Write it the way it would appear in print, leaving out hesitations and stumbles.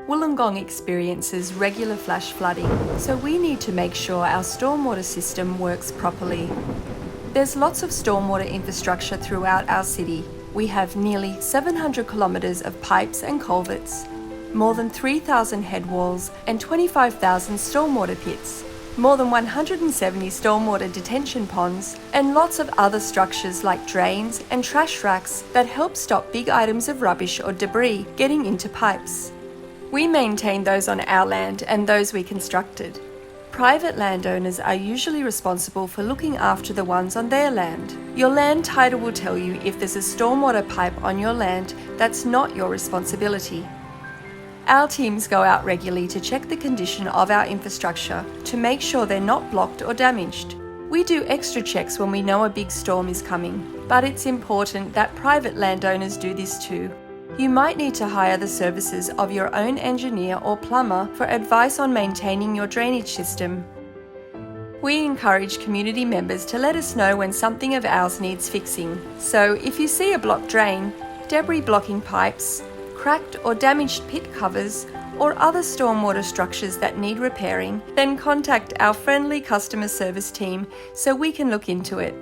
Wollongong experiences regular flash flooding, so we need to make sure our stormwater system works properly. There's lots of stormwater infrastructure throughout our city. We have nearly 700 kilometres of pipes and culverts, more than 3,000 head walls and 25,000 stormwater pits, more than 170 stormwater detention ponds, and lots of other structures like drains and trash racks that help stop big items of rubbish or debris getting into pipes. We maintain those on our land and those we constructed. Private landowners are usually responsible for looking after the ones on their land. Your land title will tell you if there's a stormwater pipe on your land that's not your responsibility. Our teams go out regularly to check the condition of our infrastructure to make sure they're not blocked or damaged. We do extra checks when we know a big storm is coming, but it's important that private landowners do this too. You might need to hire the services of your own engineer or plumber for advice on maintaining your drainage system. We encourage community members to let us know when something of ours needs fixing. So if you see a blocked drain, debris blocking pipes, cracked or damaged pit covers, or other stormwater structures that need repairing, then contact our friendly customer service team so we can look into it.